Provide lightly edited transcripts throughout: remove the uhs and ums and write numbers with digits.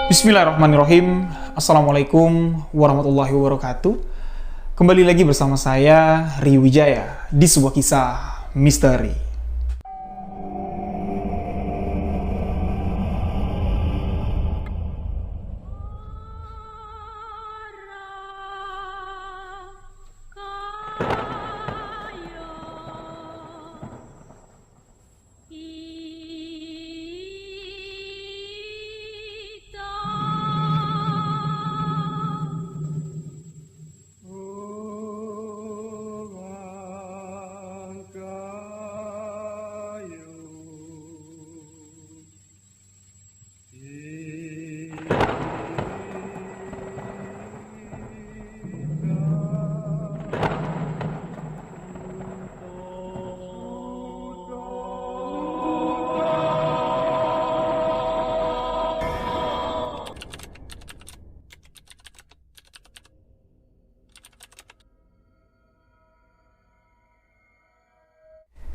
Bismillahirrahmanirrahim. Assalamualaikum warahmatullahi wabarakatuh. Kembali lagi bersama saya, Rio Wijaya, di sebuah kisah misteri.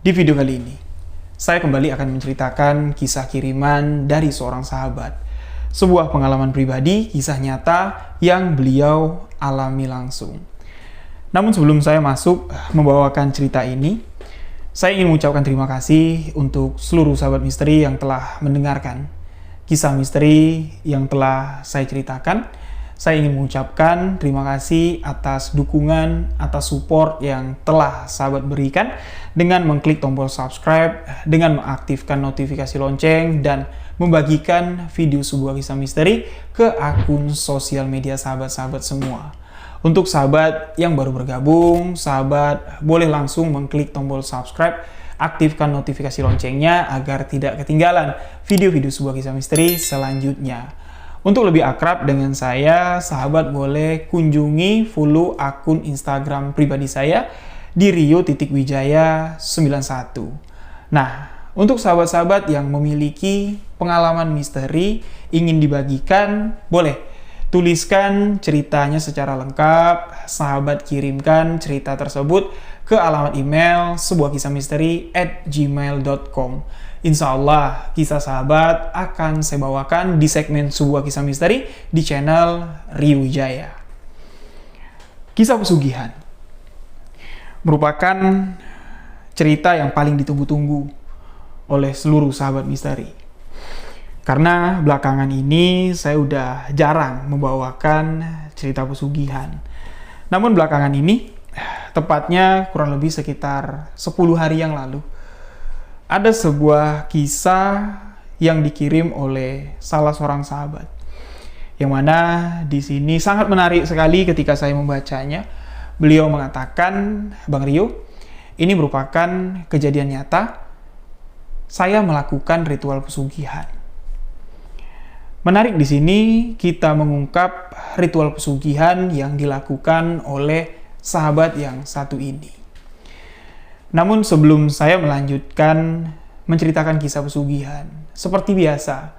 Di video kali ini, saya kembali akan menceritakan kisah kiriman dari seorang sahabat. Sebuah pengalaman pribadi, kisah nyata yang beliau alami langsung. Namun sebelum saya masuk membawakan cerita ini, saya ingin mengucapkan terima kasih untuk seluruh sahabat misteri yang telah mendengarkan kisah misteri yang telah saya ceritakan. Saya ingin mengucapkan terima kasih atas dukungan, atas support yang telah sahabat berikan dengan mengklik tombol subscribe, dengan mengaktifkan notifikasi lonceng, dan membagikan video sebuah kisah misteri ke akun sosial media sahabat-sahabat semua. Untuk sahabat yang baru bergabung, sahabat boleh langsung mengklik tombol subscribe, aktifkan notifikasi loncengnya agar tidak ketinggalan video-video sebuah kisah misteri selanjutnya. Untuk lebih akrab dengan saya, sahabat boleh kunjungi follow akun Instagram pribadi saya di rio.wijaya91. Nah, untuk sahabat-sahabat yang memiliki pengalaman misteri ingin dibagikan, boleh tuliskan ceritanya secara lengkap, sahabat kirimkan cerita tersebut ke alamat email sebuahkisahmisteri@gmail.com. Insya Allah, kisah sahabat akan saya bawakan di segmen sebuah kisah misteri di channel Rio Wijaya. Kisah pesugihan merupakan cerita yang paling ditunggu-tunggu oleh seluruh sahabat misteri. Karena belakangan ini saya udah jarang membawakan cerita pesugihan. Namun belakangan ini, tepatnya kurang lebih sekitar 10 hari yang lalu, ada sebuah kisah yang dikirim oleh salah seorang sahabat, yang mana di sini sangat menarik sekali ketika saya membacanya. Beliau mengatakan, "Bang Rio, ini merupakan kejadian nyata. Saya melakukan ritual pesugihan." Menarik di sini kita mengungkap ritual pesugihan yang dilakukan oleh sahabat yang satu ini. Namun sebelum saya melanjutkan menceritakan kisah pesugihan, seperti biasa,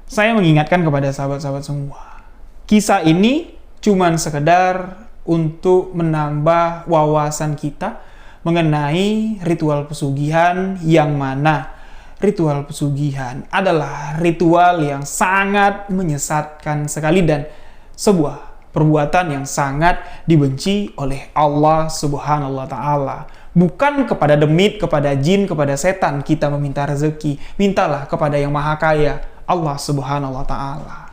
saya mengingatkan kepada sahabat-sahabat semua. Kisah ini cuman sekedar untuk menambah wawasan kita mengenai ritual pesugihan, yang mana ritual pesugihan adalah ritual yang sangat menyesatkan sekali dan sebuah perbuatan yang sangat dibenci oleh Allah Subhanahu wa Ta'ala. Bukan kepada demit, kepada jin, kepada setan kita meminta rezeki. Mintalah kepada yang maha kaya, Allah Subhanahu wa Ta'ala.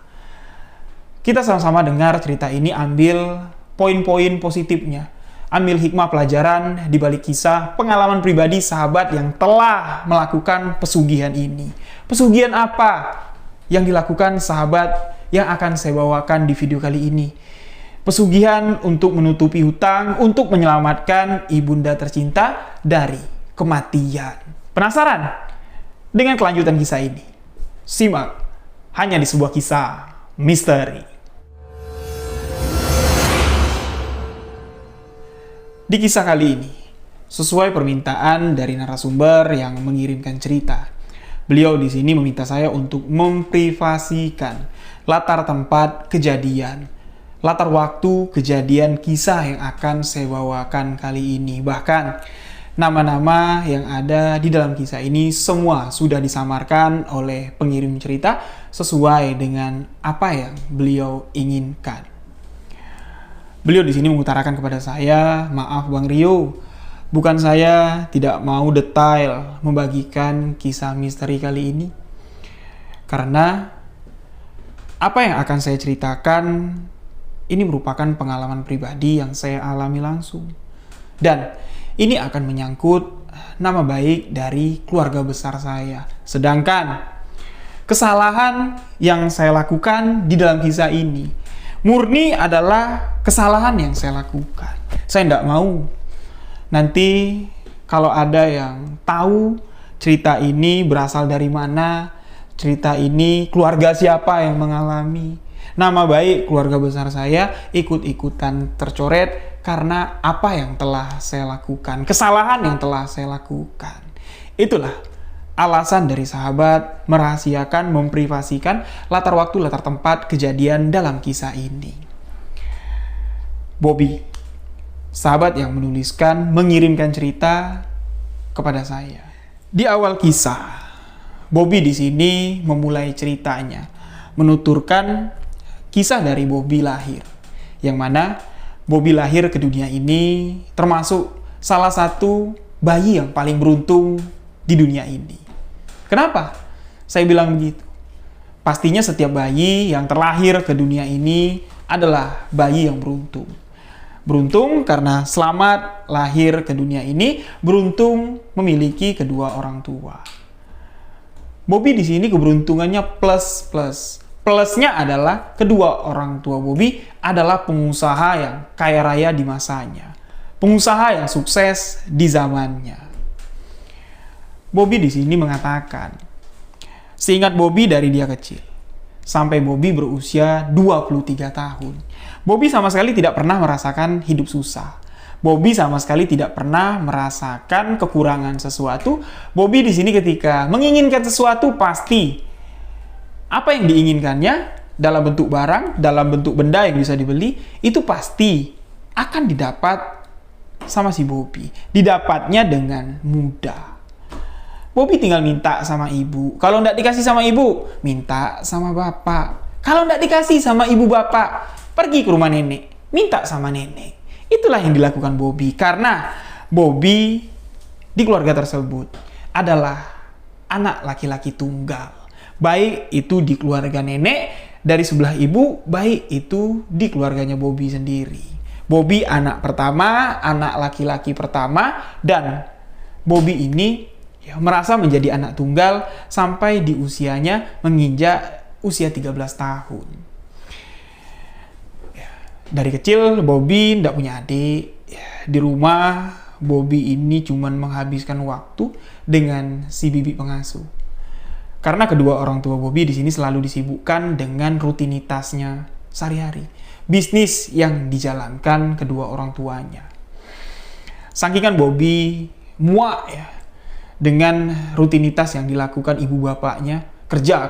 Kita sama-sama dengar cerita ini, ambil poin-poin positifnya. Ambil hikmah pelajaran di balik kisah pengalaman pribadi sahabat yang telah melakukan pesugihan ini. Pesugihan apa yang dilakukan sahabat yang akan saya bawakan di video kali ini? Pesugihan untuk menutupi hutang, untuk menyelamatkan ibunda tercinta dari kematian. Penasaran dengan kelanjutan kisah ini? Simak hanya di sebuah kisah misteri. Di kisah kali ini, sesuai permintaan dari narasumber yang mengirimkan cerita, beliau di sini meminta saya untuk memprivasikan latar tempat kejadian, latar waktu kejadian kisah yang akan saya bawakan kali ini. Bahkan Nama-nama yang ada di dalam kisah ini semua sudah disamarkan oleh pengirim cerita sesuai dengan apa yang beliau inginkan. Beliau di sini mengutarakan kepada saya, maaf Bang Rio, bukan saya tidak mau detail membagikan kisah misteri kali ini. Karena apa yang akan saya ceritakan ini merupakan pengalaman pribadi yang saya alami langsung. Dan ini akan menyangkut nama baik dari keluarga besar saya. Sedangkan kesalahan yang saya lakukan di dalam kisah ini murni adalah kesalahan yang saya lakukan. Saya tidak mau nanti kalau ada yang tahu cerita ini berasal dari mana, cerita ini keluarga siapa yang mengalami, nama baik keluarga besar saya ikut-ikutan tercoret karena apa yang telah saya lakukan, kesalahan yang telah saya lakukan. Itulah alasan dari sahabat merahasiakan, memprivasikan latar waktu, latar tempat kejadian dalam kisah ini. Bobby, sahabat yang menuliskan, mengirimkan cerita kepada saya. Di awal kisah, Bobby di sini memulai ceritanya, menuturkan kisah dari Bobby lahir, yang mana Bobby lahir ke dunia ini termasuk salah satu bayi yang paling beruntung di dunia ini. Kenapa saya bilang begitu? Pastinya setiap bayi yang terlahir ke dunia ini adalah bayi yang beruntung. Beruntung karena selamat lahir ke dunia ini, beruntung memiliki kedua orang tua. Bobby di sini keberuntungannya plus. Plusnya adalah kedua orang tua Bobby adalah pengusaha yang kaya raya di masanya. Pengusaha yang sukses di zamannya. Bobby di sini mengatakan, seingat Bobby dari dia kecil, sampai Bobby berusia 23 tahun. Bobby sama sekali tidak pernah merasakan hidup susah. Bobby sama sekali tidak pernah merasakan kekurangan sesuatu. Bobby di sini ketika menginginkan sesuatu pasti apa yang diinginkannya dalam bentuk barang, dalam bentuk benda yang bisa dibeli, itu pasti akan didapat sama si Bobby. Didapatnya dengan mudah. Bobby tinggal minta sama ibu. Kalau nggak dikasih sama ibu, minta sama bapak. Kalau nggak dikasih sama ibu bapak, pergi ke rumah nenek, minta sama nenek. Itulah yang dilakukan Bobby. Karena Bobby di keluarga tersebut adalah anak laki-laki tunggal. Baik itu di keluarga nenek dari sebelah ibu, baik itu di keluarganya Bobby sendiri. Bobby anak pertama, anak laki-laki pertama, dan Bobby ini merasa menjadi anak tunggal sampai di usianya menginjak usia 13 tahun. Dari kecil Bobby tidak punya adik. Di rumah Bobby ini cuma menghabiskan waktu dengan si bibi pengasuh. Karena kedua orang tua Bobby di sini selalu disibukkan dengan rutinitasnya sehari-hari. Bisnis yang dijalankan kedua orang tuanya. Sakingan Bobby muak dengan rutinitas yang dilakukan ibu bapaknya. Kerja,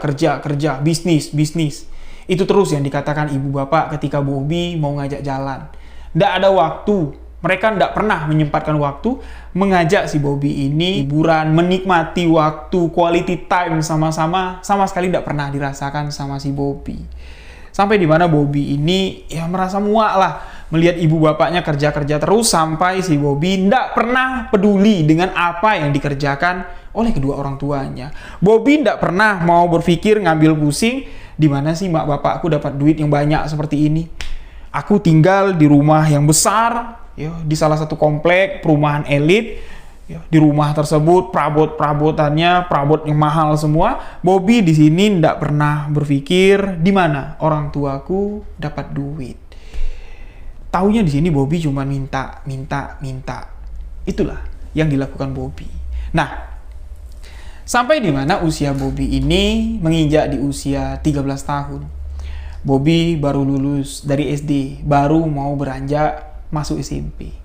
bisnis. Itu terus yang dikatakan ibu bapak ketika Bobby mau ngajak jalan. Nggak ada waktu. Mereka tidak pernah menyempatkan waktu mengajak si Bobby ini liburan, menikmati waktu, quality time sama-sama, sama sekali tidak pernah dirasakan sama si Bobby. Sampai di mana Bobby ini merasa muak lah melihat ibu bapaknya kerja-kerja terus sampai si Bobby tidak pernah peduli dengan apa yang dikerjakan oleh kedua orang tuanya. Bobby tidak pernah mau berpikir ngambil pusing, di mana sih mak bapakku dapat duit yang banyak seperti ini. Aku tinggal di rumah yang besar, di salah satu komplek perumahan elit. Di rumah tersebut perabot-perabotannya perabot yang mahal semua. Bobby di sini tidak pernah berpikir di mana orang tuaku dapat duit. Taunya di sini Bobby cuma minta. Itulah yang dilakukan Bobby. Nah, sampai di mana usia Bobby ini menginjak di usia 13 tahun. Bobby baru lulus dari SD, baru mau beranjak masuk SMP.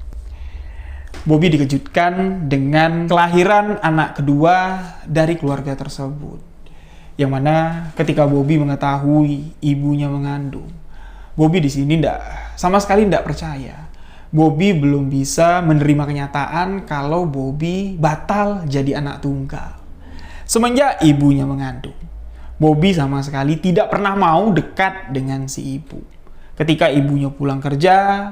Bobby dikejutkan dengan kelahiran anak kedua dari keluarga tersebut. Yang mana ketika Bobby mengetahui ibunya mengandung, Bobby di sini sama sekali tidak percaya Bobby belum bisa menerima kenyataan kalau Bobby batal jadi anak tunggal. Semenjak ibunya mengandung, Bobby sama sekali tidak pernah mau dekat dengan si ibu. Ketika ibunya pulang kerja,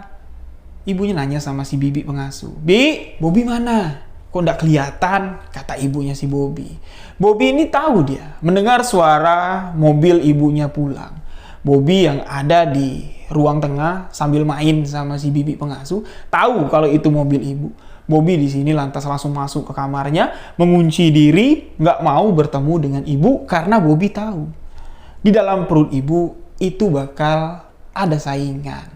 ibunya nanya sama si bibi pengasuh, "Bi, Bobby mana? Kok nggak kelihatan?" Kata ibunya si Bobby. Bobby ini tahu dia mendengar suara mobil ibunya pulang. Bobby yang ada di ruang tengah sambil main sama si bibi pengasuh tahu kalau itu mobil ibu. Bobby di sini lantas langsung masuk ke kamarnya, mengunci diri, nggak mau bertemu dengan ibu karena Bobby tahu di dalam perut ibu itu bakal ada saingan.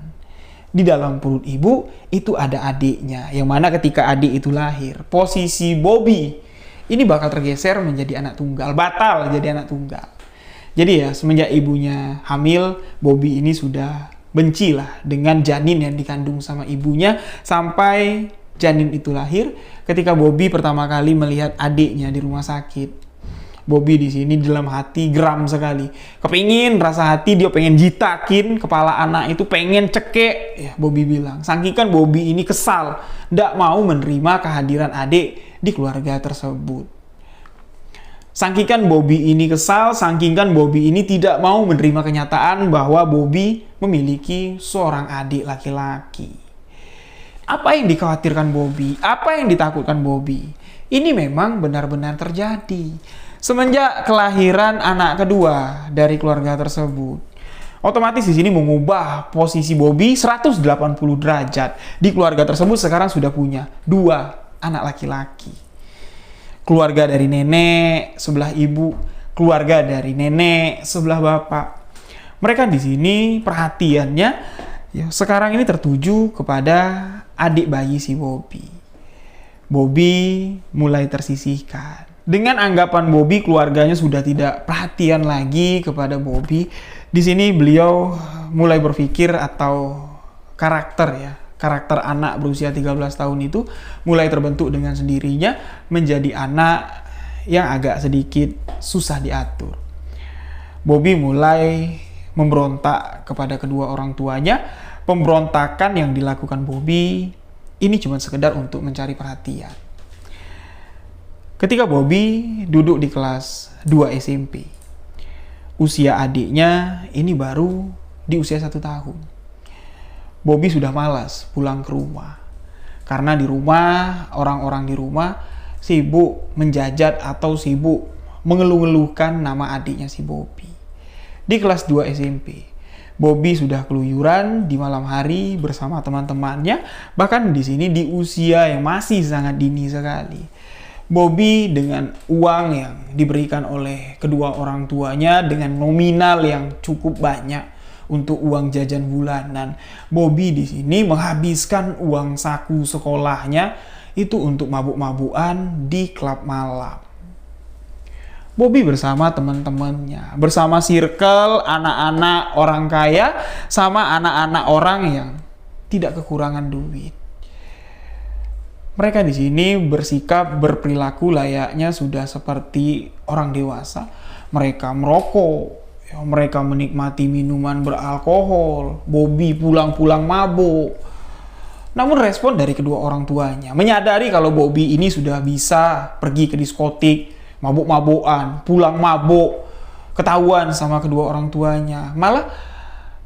Di dalam perut ibu itu ada adiknya, yang mana ketika adik itu lahir, posisi Bobby ini bakal tergeser menjadi anak tunggal, batal jadi anak tunggal. Jadi ya, semenjak ibunya hamil, Bobby ini sudah benci lah dengan janin yang dikandung sama ibunya sampai janin itu lahir. Ketika Bobby pertama kali melihat adiknya di rumah sakit, Bobby di sini dalam hati geram sekali. Kepingin, rasa hati dia pengen jitakin kepala anak itu, pengen cekek. Ya, Bobby bilang. Sangkikan Bobby ini kesal, ndak mau menerima kehadiran adik di keluarga tersebut. Sangkikan Bobby ini kesal, sangkikan Bobby ini tidak mau menerima kenyataan bahwa Bobby memiliki seorang adik laki-laki. Apa yang dikhawatirkan Bobby? Apa yang ditakutkan Bobby? Ini memang benar-benar terjadi. Semenjak kelahiran anak kedua dari keluarga tersebut, otomatis di sini mengubah posisi Bobby 180 derajat. Di keluarga tersebut sekarang sudah punya 2 anak laki-laki. Keluarga dari nenek sebelah ibu, keluarga dari nenek sebelah bapak. Mereka di sini perhatiannya ya, sekarang ini tertuju kepada adik bayi si Bobby. Bobby mulai tersisihkan. Dengan anggapan Bobby, keluarganya sudah tidak perhatian lagi kepada Bobby. Di sini beliau mulai berpikir atau karakter anak berusia 13 tahun itu mulai terbentuk dengan sendirinya menjadi anak yang agak sedikit susah diatur. Bobby mulai memberontak kepada kedua orang tuanya. Pemberontakan yang dilakukan Bobby ini cuma sekedar untuk mencari perhatian. Ketika Bobby duduk di kelas 2 SMP, usia adiknya ini baru di usia 1 tahun. Bobby sudah malas pulang ke rumah. Karena di rumah, orang-orang di rumah sibuk menjajat atau sibuk mengeluh-ngeluhkan nama adiknya si Bobby. Di kelas 2 SMP, Bobby sudah keluyuran di malam hari bersama teman-temannya, bahkan di sini di usia yang masih sangat dini sekali. Bobby dengan uang yang diberikan oleh kedua orang tuanya dengan nominal yang cukup banyak untuk uang jajan bulanan, Bobby di sini menghabiskan uang saku sekolahnya itu untuk mabuk-mabukan di klub malam. Bobby bersama teman-temannya, bersama circle anak-anak orang kaya, sama anak-anak orang yang tidak kekurangan duit. Mereka di sini bersikap, berperilaku layaknya sudah seperti orang dewasa. Mereka merokok, mereka menikmati minuman beralkohol. Bobby pulang-pulang mabuk. Namun respon dari kedua orang tuanya menyadari kalau Bobby ini sudah bisa pergi ke diskotik, mabuk-mabukan, pulang mabuk, ketahuan sama kedua orang tuanya. Malah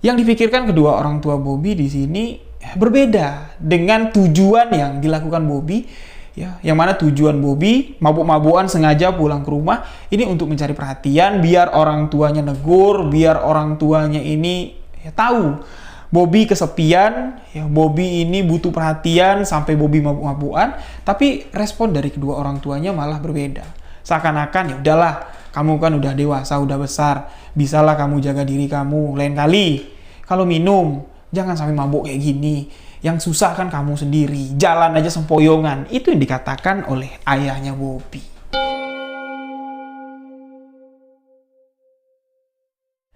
yang dipikirkan kedua orang tua Bobby di sini berbeda dengan tujuan yang dilakukan Bobby, ya, yang mana tujuan Bobby mabuk-mabukan sengaja pulang ke rumah ini untuk mencari perhatian, biar orang tuanya negur, biar orang tuanya ini ya, tahu Bobby kesepian, ya, Bobby ini butuh perhatian sampai Bobby mabuk-mabukan. Tapi respon dari kedua orang tuanya malah berbeda. Seakan-akan ya udahlah, kamu kan udah dewasa, udah besar, bisalah kamu jaga diri kamu. Lain kali kalau minum jangan sampai mabuk kayak gini. Yang susah kan kamu sendiri, jalan aja sempoyongan. Itu yang dikatakan oleh ayahnya Bobby.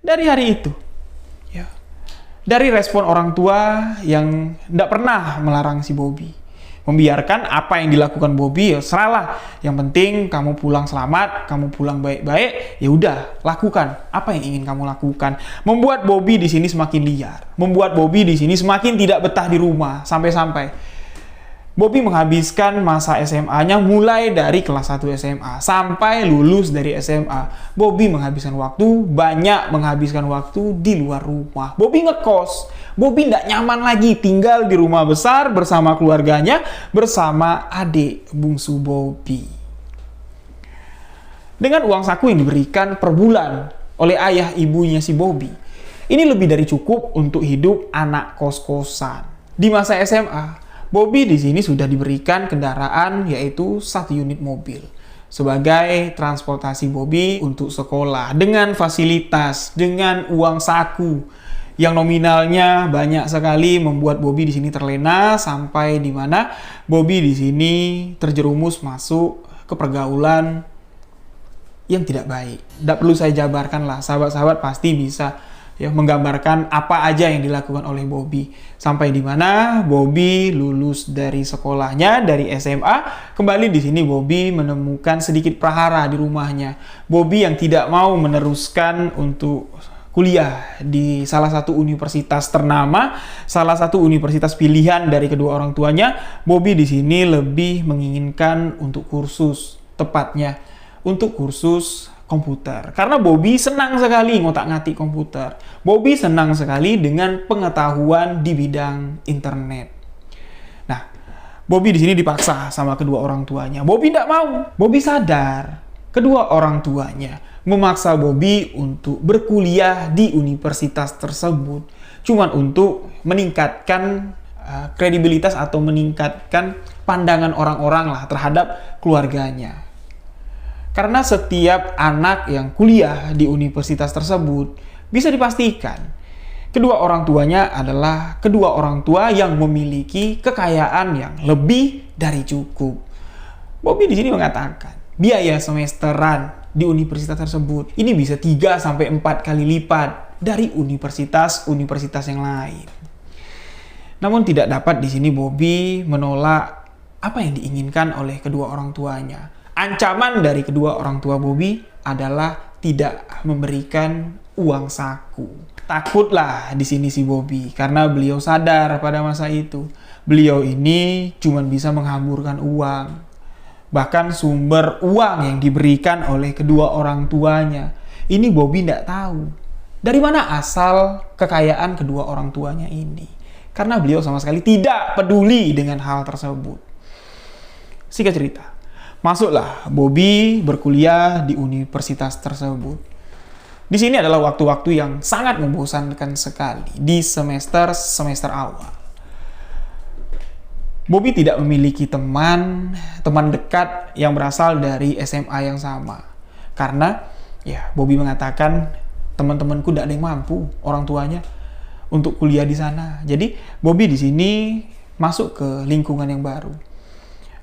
Dari hari itu, ya, dari respon orang tua yang tidak pernah melarang si Bobby, Membiarkan apa yang dilakukan Bobby, ya seralah. Yang penting kamu pulang selamat, kamu pulang baik-baik, ya udah, lakukan apa yang ingin kamu lakukan. Membuat Bobby di sini semakin liar, membuat Bobby di sini semakin tidak betah di rumah. Sampai-sampai Bobby menghabiskan masa SMA-nya mulai dari kelas 1 SMA sampai lulus dari SMA. Bobby menghabiskan waktu di luar rumah. Bobby ngekos. Bobby tidak nyaman lagi tinggal di rumah besar bersama keluarganya, bersama adik bungsu Bobby. Dengan uang saku yang diberikan per bulan oleh ayah ibunya si Bobby, ini lebih dari cukup untuk hidup anak kos-kosan. Di masa SMA, Bobby di sini sudah diberikan kendaraan, yaitu 1 unit mobil sebagai transportasi Bobby untuk sekolah, dengan fasilitas, dengan uang saku yang nominalnya banyak sekali, membuat Bobby di sini terlena sampai di mana Bobby di sini terjerumus masuk ke pergaulan yang tidak baik. Tidak perlu saya jabarkan lah, sahabat-sahabat pasti bisa ya menggambarkan apa aja yang dilakukan oleh Bobby. Sampai di mana Bobby lulus dari sekolahnya, dari SMA. Kembali di sini Bobby menemukan sedikit prahara di rumahnya. Bobby yang tidak mau meneruskan untuk kuliah di salah satu universitas ternama, salah satu universitas pilihan dari kedua orang tuanya. Bobby di sini lebih menginginkan untuk kursus, tepatnya untuk kursus komputer. Karena Bobby senang sekali ngotak-ngatik komputer. Bobby senang sekali dengan pengetahuan di bidang internet. Nah, Bobby di sini dipaksa sama kedua orang tuanya. Bobby tidak mau. Bobby sadar kedua orang tuanya memaksa Bobby untuk berkuliah di universitas tersebut cuman untuk meningkatkan kredibilitas atau meningkatkan pandangan orang-orang lah terhadap keluarganya. Karena setiap anak yang kuliah di universitas tersebut bisa dipastikan kedua orang tuanya adalah kedua orang tua yang memiliki kekayaan yang lebih dari cukup. Bobby di sini mengatakan biaya semesteran di universitas tersebut ini bisa 3-4 kali lipat dari universitas yang lain. Namun tidak dapat di sini Bobby menolak apa yang diinginkan oleh kedua orang tuanya. Ancaman dari kedua orang tua Bobby adalah tidak memberikan uang saku. Takutlah di sini si Bobby karena beliau sadar pada masa itu beliau ini cuma bisa menghamburkan uang. Bahkan sumber uang yang diberikan oleh kedua orang tuanya ini Bobby tidak tahu dari mana asal kekayaan kedua orang tuanya ini. Karena beliau sama sekali tidak peduli dengan hal tersebut. Singkat cerita, masuklah Bobby berkuliah di universitas tersebut. Di sini adalah waktu-waktu yang sangat membosankan sekali di semester awal. Bobby tidak memiliki teman dekat yang berasal dari SMA yang sama. Karena ya Bobby mengatakan teman-temanku tidak ada yang mampu orang tuanya untuk kuliah di sana. Jadi Bobby di sini masuk ke lingkungan yang baru.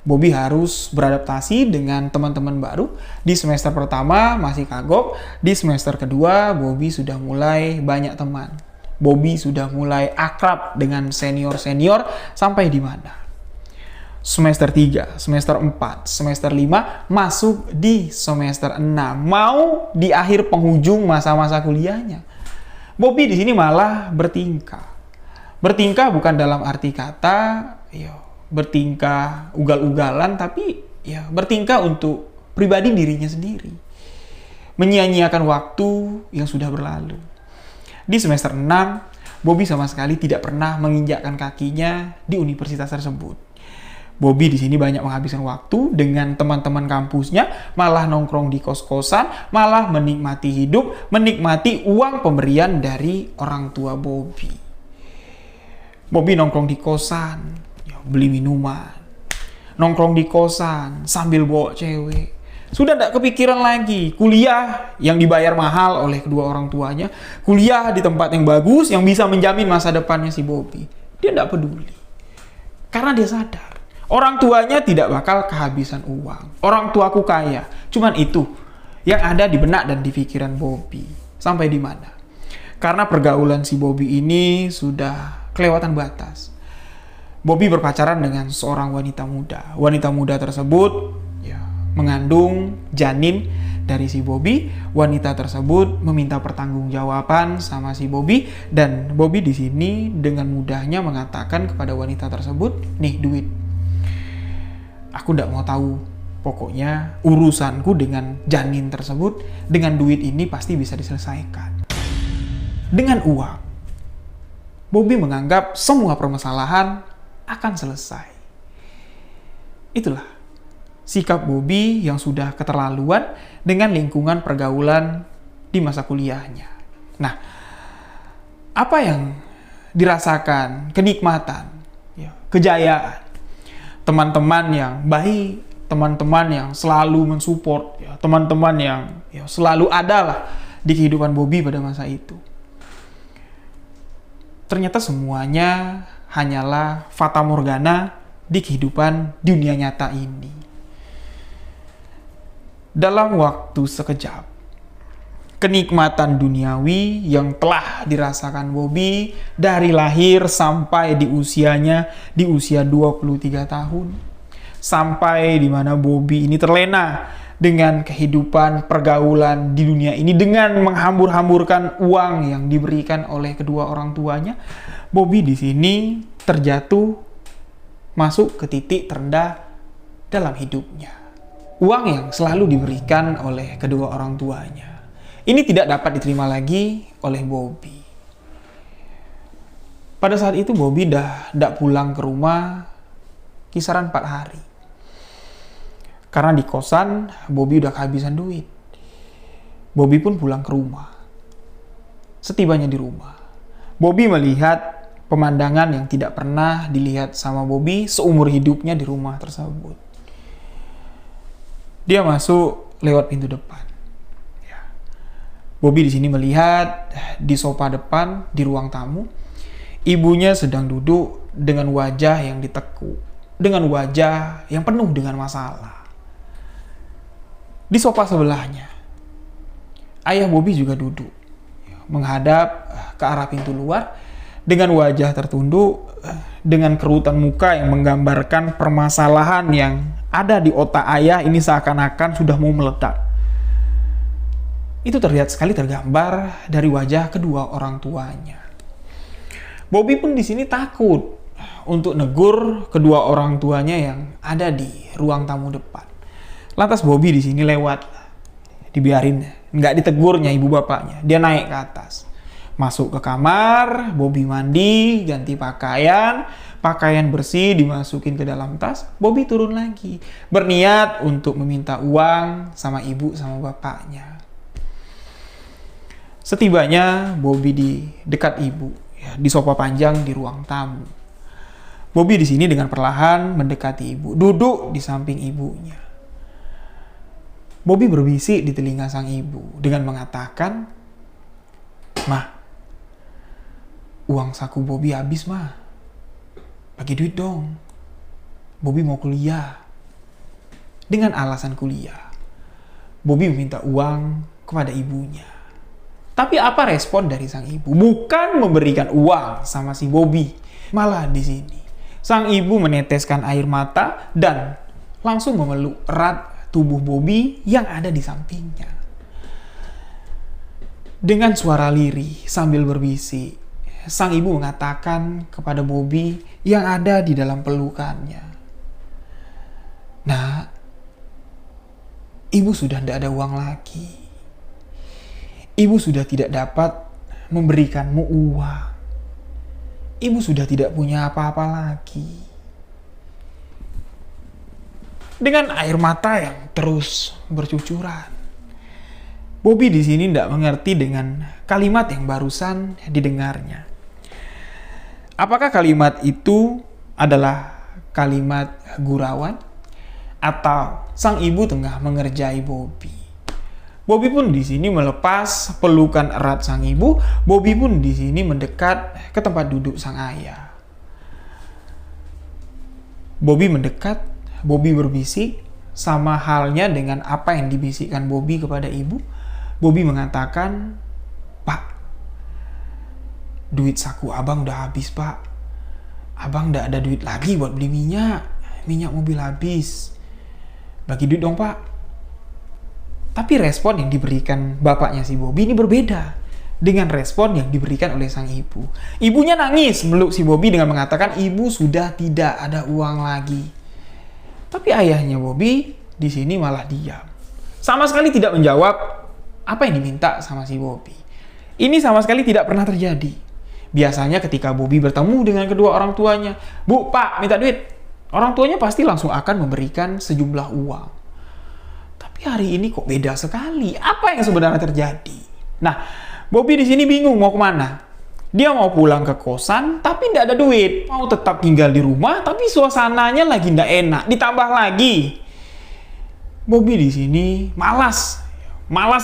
Bobby harus beradaptasi dengan teman-teman baru. Di semester pertama masih kagok, di semester kedua Bobby sudah mulai banyak teman. Bobby sudah mulai akrab dengan senior-senior sampai di mana? Semester 3, semester 4, semester 5, masuk di semester 6. Mau di akhir penghujung masa-masa kuliahnya. Bobby di sini malah bertingkah. Bertingkah bukan dalam arti kata bertingkah ugal-ugalan, tapi ya bertingkah untuk pribadi dirinya sendiri. Menyia-nyiakan waktu yang sudah berlalu. Di semester 6, Bobby sama sekali tidak pernah menginjakkan kakinya di universitas tersebut. Bobby di sini banyak menghabiskan waktu dengan teman-teman kampusnya, malah nongkrong di kos-kosan, malah menikmati hidup, menikmati uang pemberian dari orang tua Bobby. Bobby nongkrong di kosan, beli minuman, nongkrong di kosan sambil bawa cewek. Sudah tidak kepikiran lagi kuliah yang dibayar mahal oleh kedua orang tuanya, kuliah di tempat yang bagus yang bisa menjamin masa depannya si Bobby. Dia tidak peduli karena dia sadar orang tuanya tidak bakal kehabisan uang. Orang tuaku kaya. Cuman itu yang ada di benak dan di pikiran Bobby. Sampai di mana? Karena pergaulan si Bobby ini sudah kelewatan batas. Bobby berpacaran dengan seorang wanita muda. Wanita muda tersebut mengandung janin dari si Bobby. Wanita tersebut meminta pertanggungjawaban sama si Bobby, dan Bobby di sini dengan mudahnya mengatakan kepada wanita tersebut, nih duit. Aku tidak mau tahu. Pokoknya urusanku dengan janin tersebut, dengan duit ini pasti bisa diselesaikan. Dengan uang, Bobby menganggap semua permasalahan akan selesai. Itulah sikap Bobby yang sudah keterlaluan dengan lingkungan pergaulan di masa kuliahnya. Nah, apa yang dirasakan, kenikmatan, kejayaan, teman-teman yang baik, teman-teman yang selalu mensupport, teman-teman yang selalu ada lah di kehidupan Bobby pada masa itu. Ternyata semuanya hanyalah fata morgana di kehidupan dunia nyata ini. Dalam waktu sekejap, kenikmatan duniawi yang telah dirasakan Bobby dari lahir sampai di usia 23 tahun, sampai di mana Bobby ini terlena dengan kehidupan pergaulan di dunia ini dengan menghambur-hamburkan uang yang diberikan oleh kedua orang tuanya. Bobby di sini terjatuh masuk ke titik terendah dalam hidupnya. Uang yang selalu diberikan oleh kedua orang tuanya ini tidak dapat diterima lagi oleh Bobby. Pada saat itu Bobby tidak pulang ke rumah kisaran 4 hari. Karena di kosan, Bobby udah kehabisan duit. Bobby pun pulang ke rumah. Setibanya di rumah, Bobby melihat pemandangan yang tidak pernah dilihat sama Bobby seumur hidupnya di rumah tersebut. Dia masuk lewat pintu depan. Bobby di sini melihat di sofa depan di ruang tamu, ibunya sedang duduk dengan wajah yang ditekuk, dengan wajah yang penuh dengan masalah. Di sofa sebelahnya, ayah Bobby juga duduk, menghadap ke arah pintu luar, dengan wajah tertunduk, dengan kerutan muka yang menggambarkan permasalahan yang ada di otak ayah ini seakan-akan sudah mau meledak. Itu terlihat sekali tergambar dari wajah kedua orang tuanya. Bobby pun di sini takut untuk negur kedua orang tuanya yang ada di ruang tamu depan. Lantas Bobby di sini lewat, dibiarin, nggak ditegurnya ibu bapaknya. Dia naik ke atas, masuk ke kamar, Bobby mandi, ganti pakaian bersih dimasukin ke dalam tas. Bobby turun lagi, berniat untuk meminta uang sama ibu sama bapaknya. Setibanya Bobby di dekat ibu, di sofa panjang di ruang tamu. Bobby di sini dengan perlahan mendekati ibu, duduk di samping ibunya. Bobby berbisik di telinga sang ibu dengan mengatakan, "Mah, uang saku Bobby habis, Mah. Bagi duit dong. Bobby mau kuliah." Dengan alasan kuliah, Bobby meminta uang kepada ibunya. Tapi apa respon dari sang ibu? Bukan memberikan uang sama si Bobby. Malah di sini, sang ibu meneteskan air mata dan langsung memeluk erat tubuh Bobby yang ada di sampingnya. Dengan suara lirih sambil berbisik, sang ibu mengatakan kepada Bobby yang ada di dalam pelukannya, "Nah, ibu sudah tidak ada uang lagi. Ibu sudah tidak dapat memberikanmu uang. Ibu sudah tidak punya apa-apa lagi." Dengan air mata yang terus bercucuran, Bobby di sini tidak mengerti dengan kalimat yang barusan didengarnya. Apakah kalimat itu adalah kalimat gurauan atau sang ibu tengah mengerjai Bobby? Bobby pun di sini melepas pelukan erat sang ibu. Bobby pun di sini mendekat ke tempat duduk sang ayah. Bobby mendekat, Bobby berbisik, sama halnya dengan apa yang dibisikkan Bobby kepada ibu. Bobby mengatakan, "Pak, duit saku abang udah habis, Pak. abang nggak ada duit lagi buat beli minyak. Minyak mobil habis. Bagi duit dong pak. Tapi respon yang diberikan bapaknya si Bobby ini berbeda dengan respon yang diberikan oleh sang ibu. Ibunya nangis meluk si Bobby dengan mengatakan ibu sudah tidak ada uang lagi. Tapi ayahnya Bobby di sini malah diam. Sama sekali tidak menjawab apa yang diminta sama si Bobby. Ini sama sekali tidak pernah terjadi. Biasanya ketika Bobby bertemu dengan kedua orang tuanya, "Bu, Pak, minta duit." Orang tuanya pasti langsung akan memberikan sejumlah uang. Tapi hari ini kok beda sekali. Apa yang sebenarnya terjadi? Nah, Bobby di sini bingung mau kemana. Dia mau pulang ke kosan, tapi tidak ada duit. Mau tetap tinggal di rumah, tapi suasananya lagi tidak enak. Ditambah lagi, Bobby di sini malas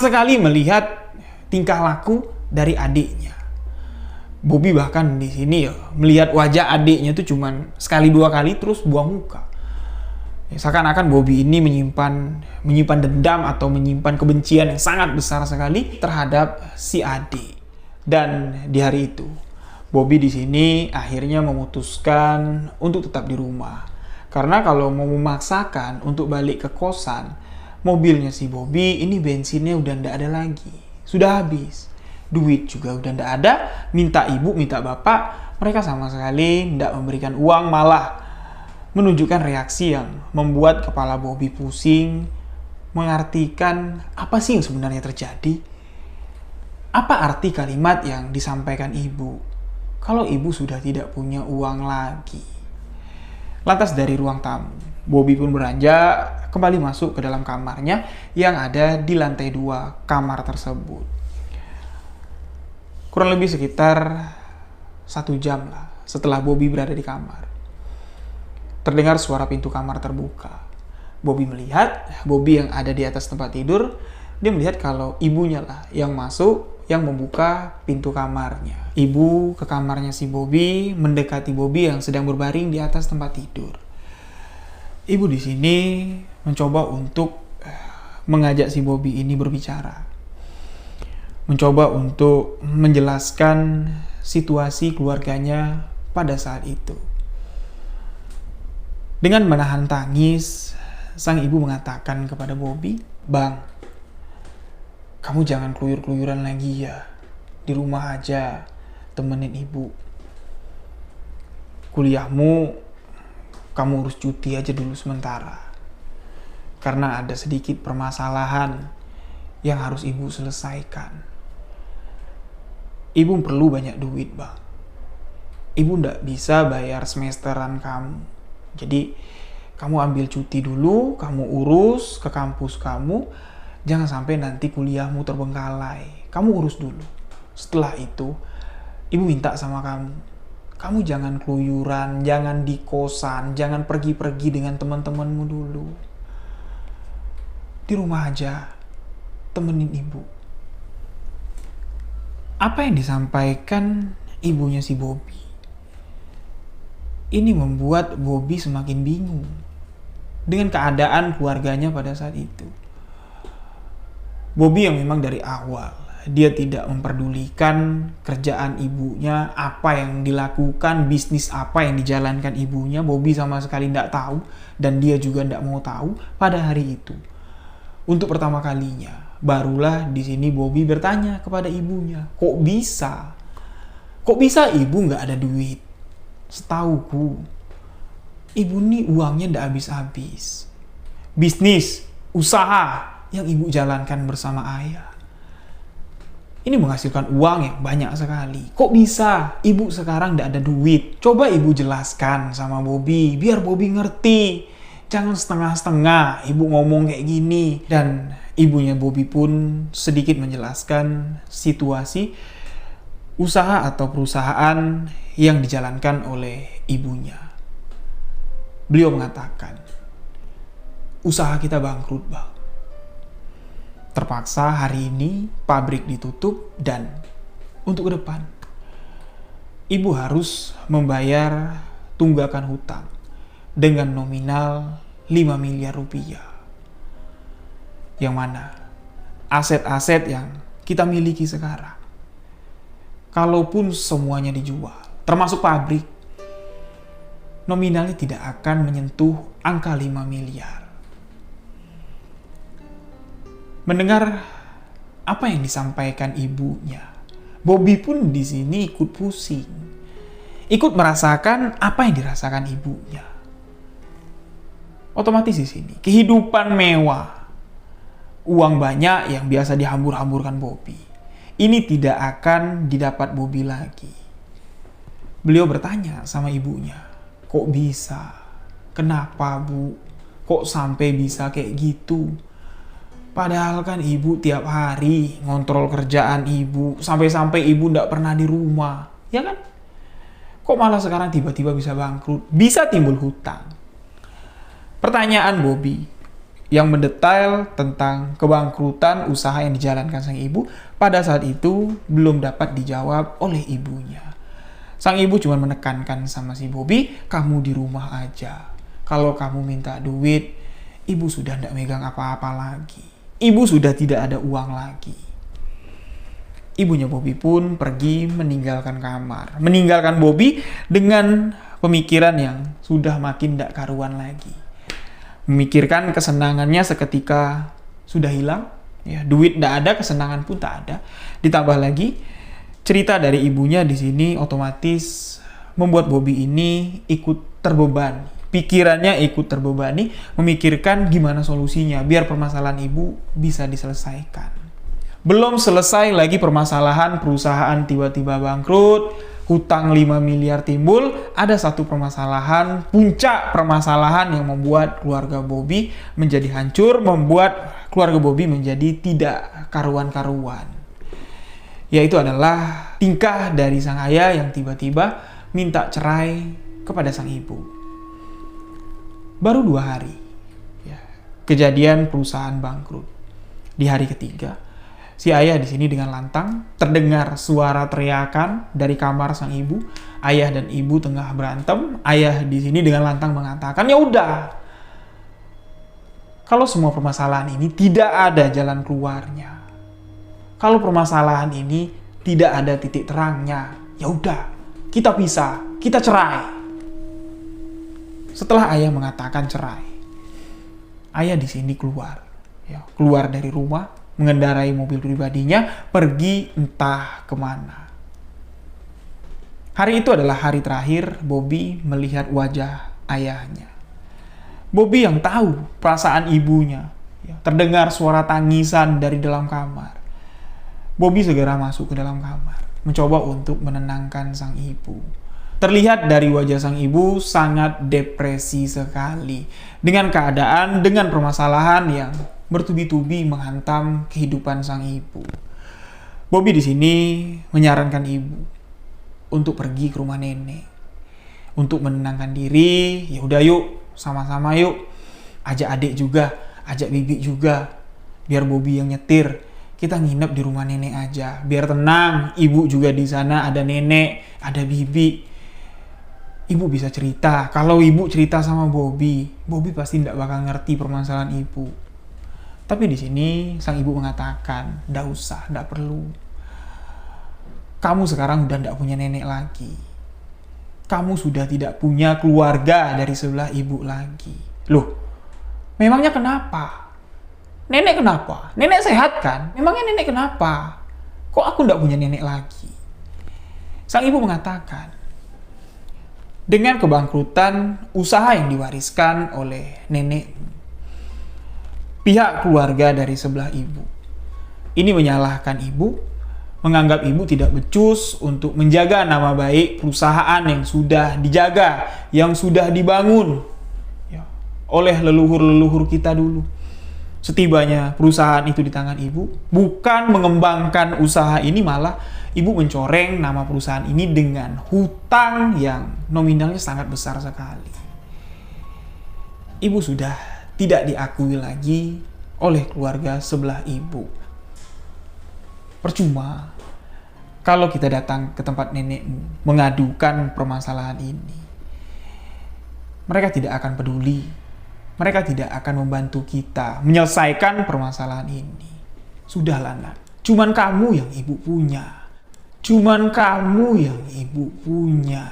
sekali melihat tingkah laku dari adiknya. Bobby bahkan di sini melihat wajah adiknya itu cuman sekali dua kali terus buang muka. Seakan-akan Bobby ini menyimpan dendam atau menyimpan kebencian yang sangat besar sekali terhadap si adik. Dan di hari itu, Bobby di sini akhirnya memutuskan untuk tetap di rumah. Karena kalau mau memaksakan untuk balik ke kosan, mobilnya si Bobby ini bensinnya udah ndak ada lagi. Sudah habis. Duit juga udah ndak ada, minta ibu, minta bapak, mereka sama sekali ndak memberikan uang, malah menunjukkan reaksi yang membuat kepala Bobby pusing, mengartikan apa sih yang sebenarnya terjadi. Apa arti kalimat yang disampaikan ibu? Kalau ibu sudah tidak punya uang lagi. Lantas dari ruang tamu, Bobby pun beranjak kembali masuk ke dalam kamarnya yang ada di lantai 2 kamar tersebut. Kurang lebih sekitar 1 jam lah setelah Bobby berada di kamar, terdengar suara pintu kamar terbuka. Bobby melihat, Bobby yang ada di atas tempat tidur, dia melihat kalau ibunya lah yang masuk, yang membuka pintu kamarnya. Ibu ke kamarnya si Bobby, mendekati Bobby yang sedang berbaring di atas tempat tidur. Ibu di sini mencoba untuk mengajak si Bobby ini berbicara. Mencoba untuk menjelaskan situasi keluarganya pada saat itu. Dengan menahan tangis, sang ibu mengatakan kepada Bobby, "Bang, kamu jangan keluyur-keluyuran lagi ya. Di rumah aja, temenin ibu. Kuliahmu, kamu urus cuti aja dulu sementara. Karena ada sedikit permasalahan yang harus ibu selesaikan. Ibu perlu banyak duit, bang. Ibu ndak bisa bayar semesteran kamu. Jadi, kamu ambil cuti dulu, kamu urus ke kampus kamu. Jangan sampai nanti kuliahmu terbengkalai. Kamu urus dulu. Setelah itu, ibu minta sama kamu. Kamu jangan keluyuran, jangan di kosan, jangan pergi-pergi dengan teman-temanmu dulu. Di rumah aja, temenin ibu." Apa yang disampaikan ibunya si Bobby ini membuat Bobby semakin bingung dengan keadaan keluarganya pada saat itu. Bobby yang memang dari awal dia tidak memperdulikan kerjaan ibunya, apa yang dilakukan, bisnis apa yang dijalankan ibunya, Bobby sama sekali tidak tahu dan dia juga tidak mau tahu pada hari itu. Untuk pertama kalinya, barulah di sini Bobby bertanya kepada ibunya, kok bisa ibu nggak ada duit? Setauku, ibu nih uangnya ndak habis-habis. Bisnis, usaha yang ibu jalankan bersama ayah ini menghasilkan uang yang banyak sekali. Kok bisa ibu sekarang ndak ada duit? Coba ibu jelaskan sama Bobby, biar Bobby ngerti. Jangan setengah-setengah ibu ngomong kayak gini. Dan ibunya Bobby pun sedikit menjelaskan situasi usaha atau perusahaan yang dijalankan oleh ibunya. Beliau mengatakan, usaha kita bangkrut, bang. Terpaksa hari ini pabrik ditutup dan untuk ke depan ibu harus membayar tunggakan hutang dengan nominal 5 miliar rupiah. Yang mana aset-aset yang kita miliki sekarang, kalaupun semuanya dijual, termasuk pabrik, nominalnya tidak akan menyentuh angka 5 miliar. Mendengar apa yang disampaikan ibunya, Bobby pun di sini ikut pusing, ikut merasakan apa yang dirasakan ibunya. Otomatis di sini kehidupan mewah, uang banyak yang biasa dihambur-hamburkan Bobby, ini tidak akan didapat Bobby lagi. Beliau bertanya sama ibunya, kok bisa? Kenapa, Bu? Kok sampai bisa kayak gitu? Padahal kan ibu tiap hari ngontrol kerjaan ibu, sampai-sampai ibu nggak pernah di rumah, ya kan? Kok malah sekarang tiba-tiba bisa bangkrut, bisa timbul hutang? Pertanyaan Bobby yang mendetail tentang kebangkrutan usaha yang dijalankan sang ibu pada saat itu belum dapat dijawab oleh ibunya. Sang ibu cuma menekankan sama si Bobby, kamu di rumah aja. Kalau kamu minta duit, ibu sudah tidak megang apa-apa lagi. Ibu sudah tidak ada uang lagi. Ibunya Bobby pun pergi meninggalkan kamar. Meninggalkan Bobby dengan pemikiran yang sudah makin tidak karuan lagi. Memikirkan kesenangannya seketika sudah hilang. Ya, duit tidak ada, kesenangan pun tak ada. Ditambah lagi, cerita dari ibunya di sini otomatis membuat Bobby ini ikut terbebani. Pikirannya ikut terbebani, memikirkan gimana solusinya biar permasalahan ibu bisa diselesaikan. Belum selesai lagi permasalahan perusahaan tiba-tiba bangkrut, hutang 5 miliar timbul, ada satu permasalahan, puncak permasalahan yang membuat keluarga Bobby menjadi hancur, membuat keluarga Bobby menjadi tidak karuan-karuan. Yaitu adalah tingkah dari sang ayah yang tiba-tiba minta cerai kepada sang ibu. Baru 2 hari ya, kejadian perusahaan bangkrut. Di hari ketiga, si ayah di sini dengan lantang terdengar suara teriakan dari kamar sang ibu. Ayah dan ibu tengah berantem. Ayah di sini dengan lantang mengatakan, ya udah, kalau semua permasalahan ini tidak ada jalan keluarnya, kalau permasalahan ini tidak ada titik terangnya, ya udah, kita pisah, kita cerai. Setelah ayah mengatakan cerai, ayah di sini keluar, ya, keluar dari rumah, mengendarai mobil pribadinya, pergi entah kemana. Hari itu adalah hari terakhir Bobby melihat wajah ayahnya. Bobby yang tahu perasaan ibunya, ya, terdengar suara tangisan dari dalam kamar. Bobby segera masuk ke dalam kamar, mencoba untuk menenangkan sang ibu. Terlihat dari wajah sang ibu sangat depresi sekali. Dengan keadaan, dengan permasalahan yang bertubi-tubi menghantam kehidupan sang ibu. Bobby di sini menyarankan ibu untuk pergi ke rumah nenek. Untuk menenangkan diri, ya udah yuk, sama-sama yuk. Ajak adik juga, ajak bibi juga. Biar Bobby yang nyetir. Kita nginep di rumah nenek aja. Biar tenang, ibu juga di sana ada nenek, ada bibi. Ibu bisa cerita. Kalau ibu cerita sama Bobby, Bobby pasti tidak bakal ngerti permasalahan ibu. Tapi di sini sang ibu mengatakan, "Nggak usah, nggak perlu. Kamu sekarang udah nggak punya nenek lagi. Kamu sudah tidak punya keluarga dari sebelah ibu lagi." Loh, memangnya kenapa? Nenek kenapa? Nenek sehat kan? Memangnya nenek kenapa? Kok aku nggak punya nenek lagi? Sang ibu mengatakan, dengan kebangkrutan usaha yang diwariskan oleh nenek, pihak keluarga dari sebelah ibu ini menyalahkan ibu, menganggap ibu tidak becus untuk menjaga nama baik perusahaan yang sudah dijaga, yang sudah dibangun ya, oleh leluhur-leluhur kita dulu. Setibanya perusahaan itu di tangan ibu, bukan mengembangkan usaha ini, malah ibu mencoreng nama perusahaan ini dengan hutang yang nominalnya sangat besar sekali. Ibu sudah tidak diakui lagi oleh keluarga sebelah ibu. Percuma kalau kita datang ke tempat nenekmu mengadukan permasalahan ini. Mereka tidak akan peduli. Mereka tidak akan membantu kita menyelesaikan permasalahan ini. Sudahlah nak, cuman kamu yang ibu punya. Cuman kamu yang ibu punya.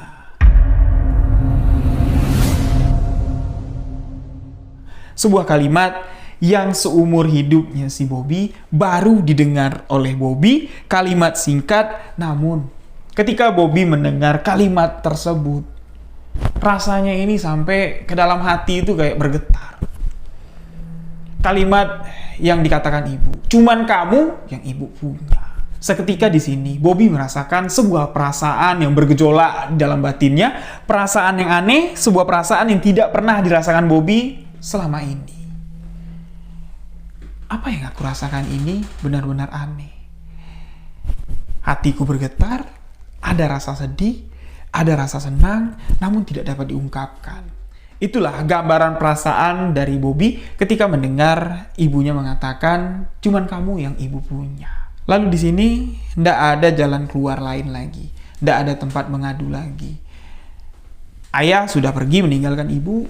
Sebuah kalimat yang seumur hidupnya si Bobby baru didengar oleh Bobby. Kalimat singkat, namun ketika Bobby mendengar kalimat tersebut, rasanya ini sampai ke dalam hati itu kayak bergetar. Kalimat yang dikatakan ibu, cuman kamu yang ibu punya. Seketika di sini, Bobby merasakan sebuah perasaan yang bergejolak di dalam batinnya. Perasaan yang aneh, sebuah perasaan yang tidak pernah dirasakan Bobby selama ini. Apa yang aku rasakan ini benar-benar aneh. Hatiku bergetar, ada rasa sedih, ada rasa senang, namun tidak dapat diungkapkan. Itulah gambaran perasaan dari Bobby ketika mendengar ibunya mengatakan, cuman kamu yang ibu punya. Lalu di sini tidak ada jalan keluar lain lagi, tidak ada tempat mengadu lagi. Ayah sudah pergi meninggalkan ibu,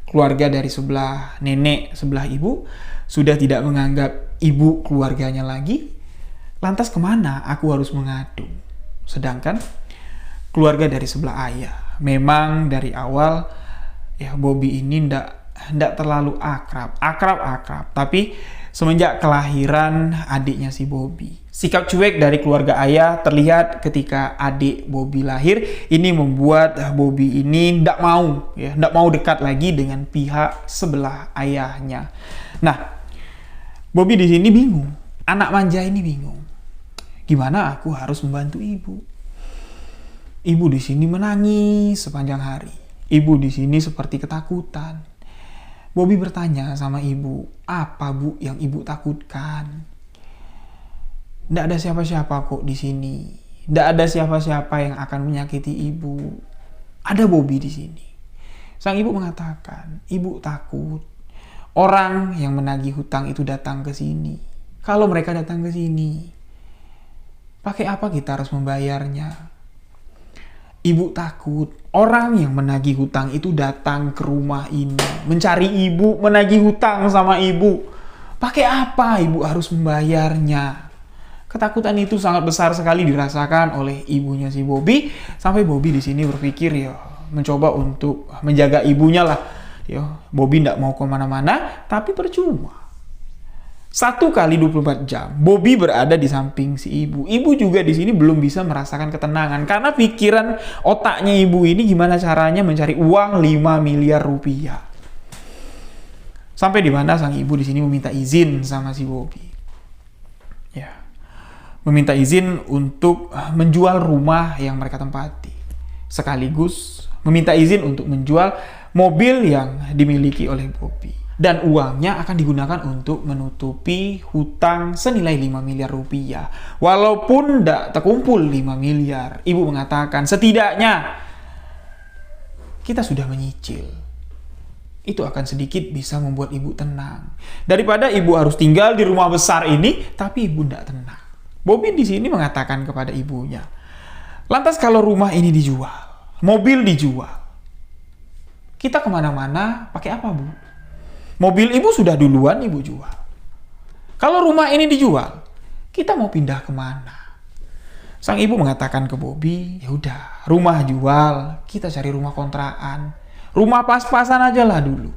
keluarga dari sebelah nenek, sebelah ibu sudah tidak menganggap ibu keluarganya lagi. Lantas kemana aku harus mengadu? Sedangkan keluarga dari sebelah ayah, memang dari awal ya Bobby ini tidak terlalu akrab, tapi semenjak kelahiran adiknya si Bobby, sikap cuek dari keluarga ayah terlihat ketika adik Bobby lahir. Ini membuat Bobby ini tidak mau dekat lagi dengan pihak sebelah ayahnya. Nah, Bobby di sini bingung, anak manja ini bingung. Gimana aku harus membantu ibu? Ibu di sini menangis sepanjang hari. Ibu di sini seperti ketakutan. Bobby bertanya sama ibu, apa bu yang ibu takutkan? Tidak ada siapa-siapa kok di sini. Tidak ada siapa-siapa yang akan menyakiti ibu. Ada Bobby di sini. Sang ibu mengatakan, ibu takut orang yang menagih hutang itu datang ke sini. Kalau mereka datang ke sini, pakai apa kita harus membayarnya? Ibu takut orang yang menagih hutang itu datang ke rumah ini, mencari ibu, menagih hutang sama ibu. Pakai apa ibu harus membayarnya? Ketakutan itu sangat besar sekali dirasakan oleh ibunya si Bobby, sampai Bobby di sini berpikir ya mencoba untuk menjaga ibunya lah. Ya, Bobby tidak mau kemana-mana, tapi percuma. 1 kali 24 jam, Bobby berada di samping si ibu. Ibu juga di sini belum bisa merasakan ketenangan karena pikiran otaknya ibu ini gimana caranya mencari uang 5 miliar rupiah. Sampai di mana sang ibu di sini meminta izin sama si Bobby. Ya, meminta izin untuk menjual rumah yang mereka tempati. Sekaligus meminta izin untuk menjual mobil yang dimiliki oleh Bobby. Dan uangnya akan digunakan untuk menutupi hutang senilai 5 miliar rupiah. Walaupun tidak terkumpul 5 miliar, ibu mengatakan setidaknya kita sudah menyicil. Itu akan sedikit bisa membuat ibu tenang. Daripada ibu harus tinggal di rumah besar ini, tapi ibu tidak tenang. Bobby di sini mengatakan kepada ibunya, lantas kalau rumah ini dijual, mobil dijual, kita kemana-mana pakai apa bu? Mobil ibu sudah duluan ibu jual. Kalau rumah ini dijual, kita mau pindah kemana? Sang ibu mengatakan ke Bobby, ya udah, rumah jual, kita cari rumah kontrakan. Rumah pas-pasan aja lah dulu,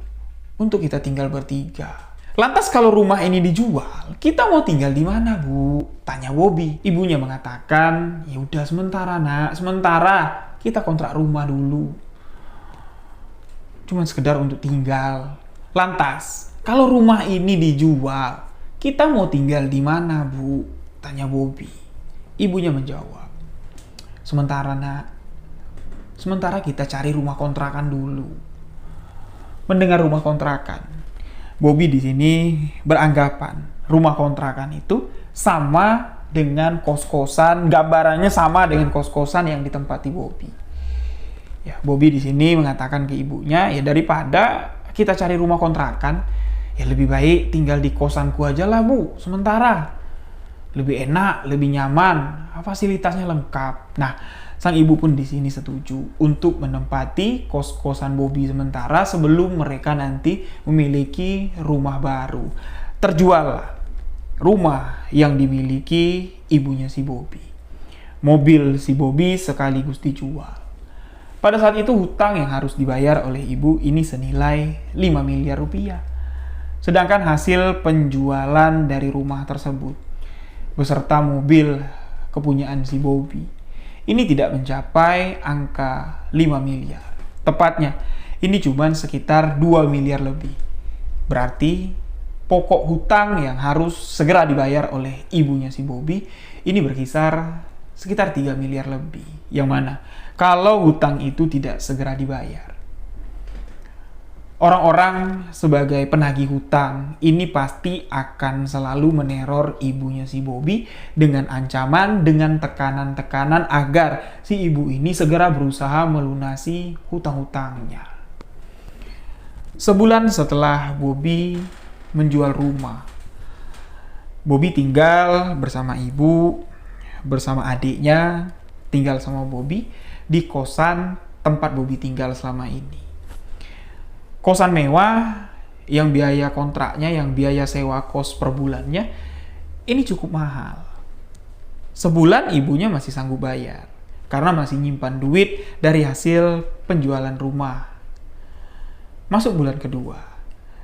untuk kita tinggal bertiga. Lantas kalau rumah ini dijual, kita mau tinggal di mana bu? Tanya Bobby. Ibunya mengatakan, ya udah sementara nak, sementara kita kontrak rumah dulu. Cuman sekedar untuk tinggal. Lantas, kalau rumah ini dijual, kita mau tinggal di mana, bu? Tanya Bobby. Ibunya menjawab, sementara nak, sementara kita cari rumah kontrakan dulu. Mendengar rumah kontrakan, Bobby di sini beranggapan rumah kontrakan itu sama dengan kos-kosan, gambarannya sama dengan kos-kosan yang ditempati Bobby. Ya, Bobby di sini mengatakan ke ibunya, ya daripada kita cari rumah kontrakan, ya lebih baik tinggal di kosanku aja lah bu, sementara. Lebih enak, lebih nyaman, fasilitasnya lengkap. Nah, sang ibu pun di sini setuju untuk menempati kos-kosan Bobby sementara sebelum mereka nanti memiliki rumah baru. Terjuallah rumah yang dimiliki ibunya si Bobby. Mobil si Bobby sekaligus dijual. Pada saat itu hutang yang harus dibayar oleh ibu ini senilai 5 miliar rupiah. Sedangkan hasil penjualan dari rumah tersebut beserta mobil kepunyaan si Bobby ini tidak mencapai angka 5 miliar. Tepatnya, ini cuma sekitar 2 miliar lebih. Berarti pokok hutang yang harus segera dibayar oleh ibunya si Bobby ini berkisar sekitar 3 miliar lebih. Yang mana kalau hutang itu tidak segera dibayar, orang-orang sebagai penagih hutang ini pasti akan selalu meneror ibunya si Bobby dengan ancaman, dengan tekanan-tekanan agar si ibu ini segera berusaha melunasi hutang-hutangnya. Sebulan setelah Bobby menjual rumah, Bobby tinggal bersama ibu, bersama adiknya, tinggal sama Bobby di kosan tempat Bobby tinggal selama ini. Kosan mewah yang biaya kontraknya, yang biaya sewa kos per bulannya ini cukup mahal. Sebulan ibunya masih sanggup bayar karena masih nyimpan duit dari hasil penjualan rumah. Masuk bulan kedua,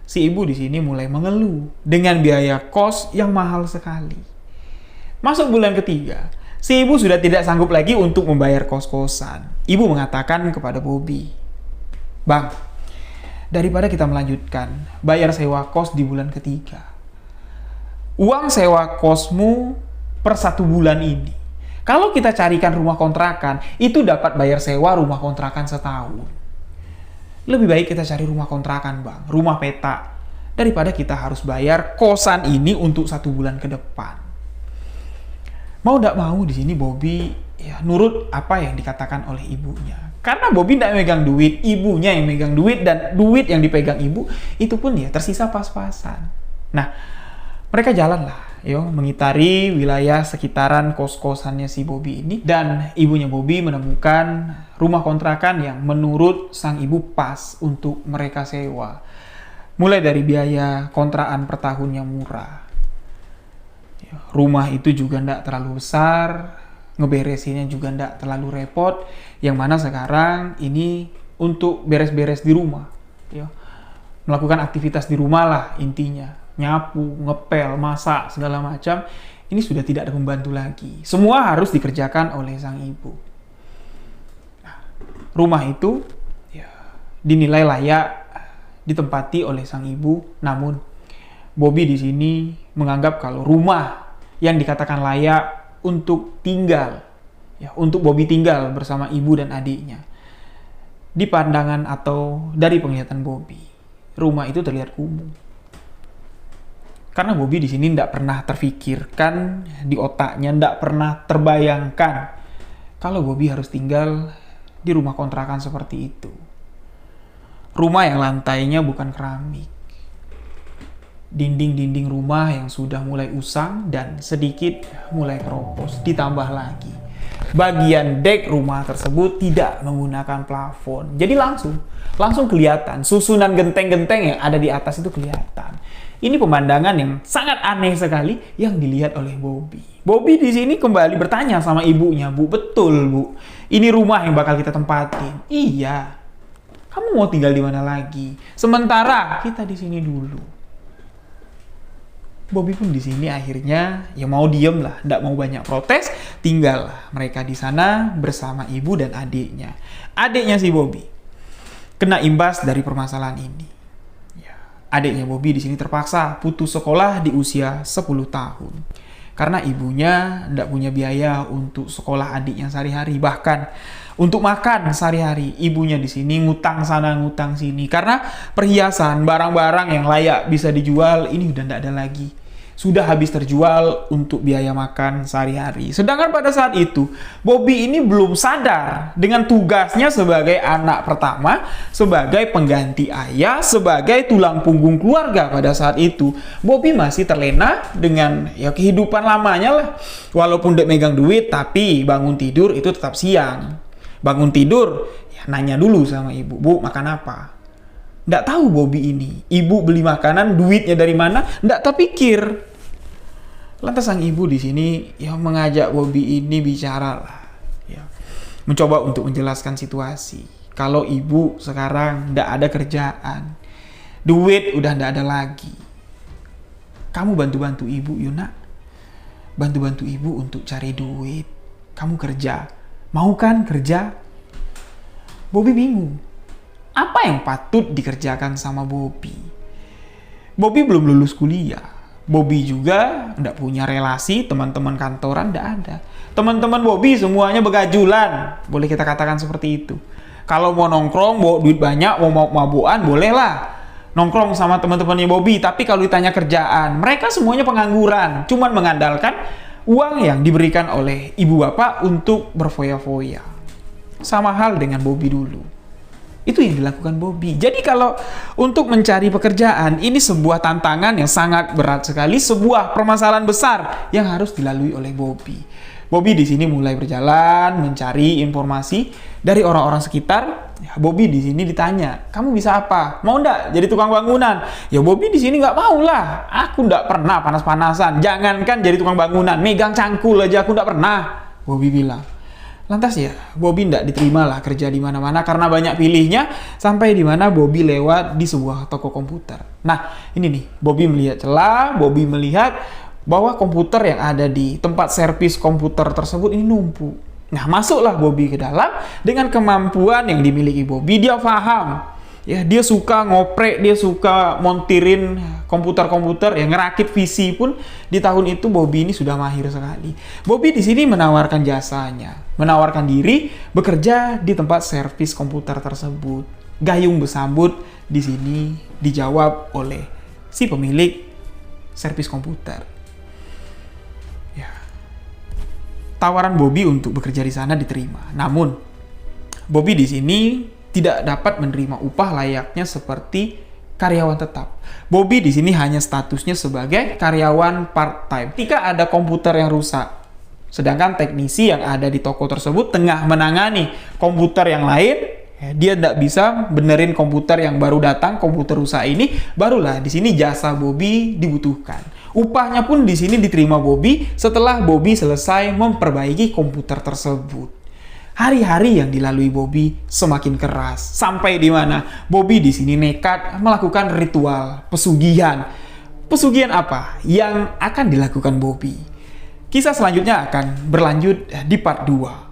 si ibu di sini mulai mengeluh dengan biaya kos yang mahal sekali. Masuk bulan ketiga, si ibu sudah tidak sanggup lagi untuk membayar kos-kosan. Ibu mengatakan kepada Bobby, "Bang, daripada kita melanjutkan bayar sewa kos di bulan ketiga, uang sewa kosmu per 1 bulan ini, kalau kita carikan rumah kontrakan, itu dapat bayar sewa rumah kontrakan setahun. Lebih baik kita cari rumah kontrakan, Bang, rumah peta, daripada kita harus bayar kosan ini untuk 1 bulan ke depan." Mau tidak mau di sini Bobby ya nurut apa yang dikatakan oleh ibunya. Karena Bobby tidak megang duit, ibunya yang megang duit, dan duit yang dipegang ibu itu pun ya tersisa pas-pasan. Nah, mereka jalanlah, mengitari wilayah sekitaran kos-kosannya si Bobby ini, dan ibunya Bobby menemukan rumah kontrakan yang menurut sang ibu pas untuk mereka sewa. Mulai dari biaya kontrakan per tahun yang murah. Rumah itu juga tidak terlalu besar, ngeberesinnya juga tidak terlalu repot, yang mana sekarang ini untuk beres-beres di rumah, melakukan aktivitas di rumah lah intinya, nyapu, ngepel, masak, segala macam, ini sudah tidak ada pembantu lagi. Semua harus dikerjakan oleh sang ibu. Nah, rumah itu dinilai layak ditempati oleh sang ibu, namun Bobby di sini menganggap kalau rumah yang dikatakan layak untuk tinggal, untuk Bobby tinggal bersama ibu dan adiknya, di pandangan atau dari penglihatan Bobby, rumah itu terlihat kumuh. Karena Bobby di sini tidak pernah terfikirkan di otaknya, tidak pernah terbayangkan kalau Bobby harus tinggal di rumah kontrakan seperti itu. Rumah yang lantainya bukan keramik. Dinding-dinding rumah yang sudah mulai usang dan sedikit mulai keropos. Ditambah lagi, bagian dek rumah tersebut tidak menggunakan plafon. Jadi langsung kelihatan susunan genteng-genteng yang ada di atas itu kelihatan. Ini pemandangan yang sangat aneh sekali yang dilihat oleh Bobby. Bobby di sini kembali bertanya sama ibunya, "Bu, betul, Bu, ini rumah yang bakal kita tempatin?" "Iya." "Kamu mau tinggal di mana lagi? Sementara kita di sini dulu." Bobby pun di sini akhirnya mau diem lah, tidak mau banyak protes, tinggal mereka di sana bersama ibu dan adiknya. Adiknya si Bobby kena imbas dari permasalahan ini. Adiknya Bobby di sini terpaksa putus sekolah di usia 10 tahun. Karena ibunya tidak punya biaya untuk sekolah adiknya sehari-hari, bahkan untuk makan sehari-hari. Ibunya di sini ngutang sana ngutang sini karena perhiasan, barang-barang yang layak bisa dijual ini udah tidak ada lagi. Sudah habis terjual untuk biaya makan sehari-hari. Sedangkan pada saat itu, Bobby ini belum sadar dengan tugasnya sebagai anak pertama, sebagai pengganti ayah, sebagai tulang punggung keluarga pada saat itu. Bobby masih terlena dengan kehidupan lamanya lah. Walaupun tidak megang duit, tapi bangun tidur itu tetap siang. Bangun tidur, nanya dulu sama ibu, "Bu, makan apa?" Nggak tahu Bobby ini. Ibu beli makanan, duitnya dari mana? Nggak terpikir. Lantas sang ibu di sini mengajak Bobby ini bicara lah. mencoba untuk menjelaskan situasi. Kalau ibu sekarang nggak ada kerjaan, duit udah nggak ada lagi. Kamu bantu-bantu ibu, Yuna. Bantu-bantu ibu untuk cari duit. Kamu kerja. Mau kan kerja? Bobby bingung. Apa yang patut dikerjakan sama Bobby? Bobby belum lulus kuliah. Bobby juga nggak punya relasi, teman-teman kantoran nggak ada. Teman-teman Bobby semuanya begajulan. Boleh kita katakan seperti itu. Kalau mau nongkrong, bawa duit banyak, mau mabukan, bolehlah nongkrong sama teman-temannya Bobby. Tapi kalau ditanya kerjaan, mereka semuanya pengangguran, cuman mengandalkan uang yang diberikan oleh ibu bapak untuk berfoya-foya. Sama hal dengan Bobby dulu. Itu yang dilakukan Bobby. Jadi kalau untuk mencari pekerjaan, ini sebuah tantangan yang sangat berat sekali, sebuah permasalahan besar yang harus dilalui oleh Bobby. Bobby di sini mulai berjalan mencari informasi dari orang-orang sekitar. Ya, Bobby di sini ditanya, kamu bisa apa? Mau nggak jadi tukang bangunan? Ya Bobby di sini nggak mau lah. Aku nggak pernah panas-panasan. Jangankan jadi tukang bangunan, megang cangkul aja aku nggak pernah. Bobby bilang. Lantas ya, Bobby nggak diterima lah kerja di mana-mana karena banyak pilihnya. Sampai di mana Bobby lewat di sebuah toko komputer. Nah, ini nih, Bobby melihat celah, Bobby melihat bahwa komputer yang ada di tempat servis komputer tersebut ini numpuk. Nah, masuklah Bobby ke dalam dengan kemampuan yang dimiliki Bobby. Dia paham. Ya, dia suka ngoprek, dia suka montirin komputer-komputer, yang ngerakit PC pun di tahun itu Bobby ini sudah mahir sekali. Bobby di sini menawarkan jasanya, menawarkan diri bekerja di tempat servis komputer tersebut. Gayung bersambut di sini dijawab oleh si pemilik servis komputer. Ya. Tawaran Bobby untuk bekerja di sana diterima. Namun Bobby di sini tidak dapat menerima upah layaknya seperti karyawan tetap. Bobby di sini hanya statusnya sebagai karyawan part-time. Ketika ada komputer yang rusak, sedangkan teknisi yang ada di toko tersebut tengah menangani komputer yang lain, dia tidak bisa benerin komputer yang baru datang, komputer rusak ini, barulah di sini jasa Bobby dibutuhkan. Upahnya pun di sini diterima Bobby setelah Bobby selesai memperbaiki komputer tersebut. Hari-hari yang dilalui Bobby semakin keras. Sampai di mana Bobby di sini nekat melakukan ritual pesugihan. Pesugihan apa yang akan dilakukan Bobby? Kisah selanjutnya akan berlanjut di part 2.